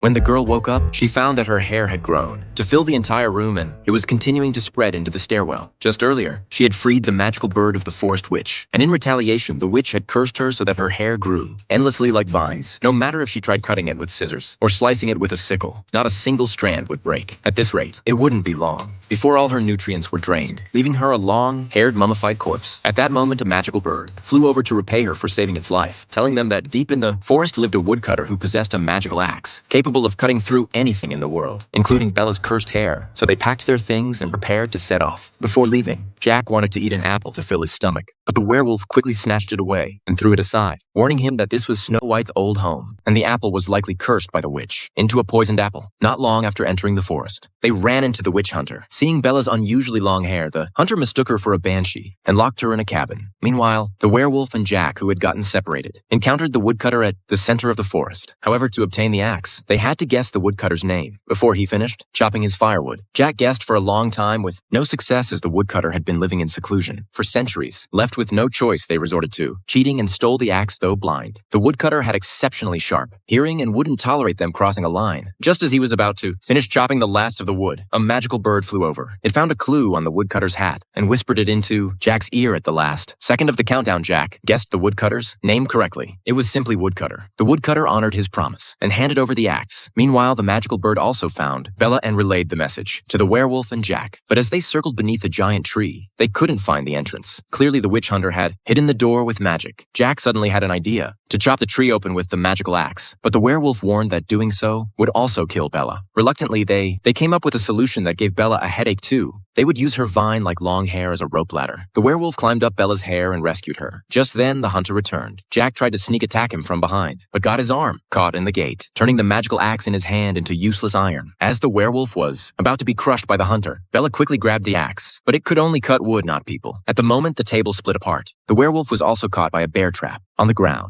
When the girl woke up, she found that her hair had grown to fill the entire room and it was continuing to spread into the stairwell. Just earlier, she had freed the magical bird of the forest witch, and in retaliation, the witch had cursed her so that her hair grew endlessly like vines. No matter if she tried cutting it with scissors or slicing it with a sickle, not a single strand would break. At this rate, it wouldn't be long before all her nutrients were drained, leaving her a long-haired mummified corpse. At that moment, a magical bird flew over to repay her for saving its life, telling them that deep in the forest lived a woodcutter who possessed a magical axe, capable of cutting through anything in the world, including Bella's cursed hair. So they packed their things and prepared to set off. Before leaving, Jack wanted to eat an apple to fill his stomach, but the werewolf quickly snatched it away and threw it aside, warning him that this was Snow White's old home, and the apple was likely cursed by the witch into a poisoned apple. Not long after entering the forest, they ran into the witch hunter. Seeing Bella's unusually long hair, the hunter mistook her for a banshee and locked her in a cabin. Meanwhile, the werewolf and Jack, who had gotten separated, encountered the woodcutter at the center of the forest. However, to obtain the axe, they had to guess the woodcutter's name before he finished chopping his firewood. Jack guessed for a long time with no success, as the woodcutter had been living in seclusion for centuries. Left with no choice, they resorted to cheating and stole the axe, though blind. The woodcutter had exceptionally sharp hearing and wouldn't tolerate them crossing a line. Just as he was about to finish chopping the last of the wood, a magical bird flew over. It found a clue on the woodcutter's hat and whispered it into Jack's ear at the last second of the countdown. Jack guessed the woodcutter's name correctly. It was simply Woodcutter. The woodcutter honored his promise and handed over the axe. Meanwhile, the magical bird also found Bella and relayed the message to the werewolf and Jack. But as they circled beneath a giant tree, they couldn't find the entrance. Clearly, the witch hunter had hidden the door with magic. Jack suddenly had an idea to chop the tree open with the magical axe, but the werewolf warned that doing so would also kill Bella. Reluctantly, they came up with a solution that gave Bella a headache too. They would use her vine-like long hair as a rope ladder. The werewolf climbed up Bella's hair and rescued her. Just then, the hunter returned. Jack tried to sneak attack him from behind, but got his arm caught in the gate, turning the magical axe in his hand into useless iron. As the werewolf was about to be crushed by the hunter, Bella quickly grabbed the axe, but it could only cut wood, not people. At the moment, the table split apart. The werewolf was also caught by a bear trap on the ground.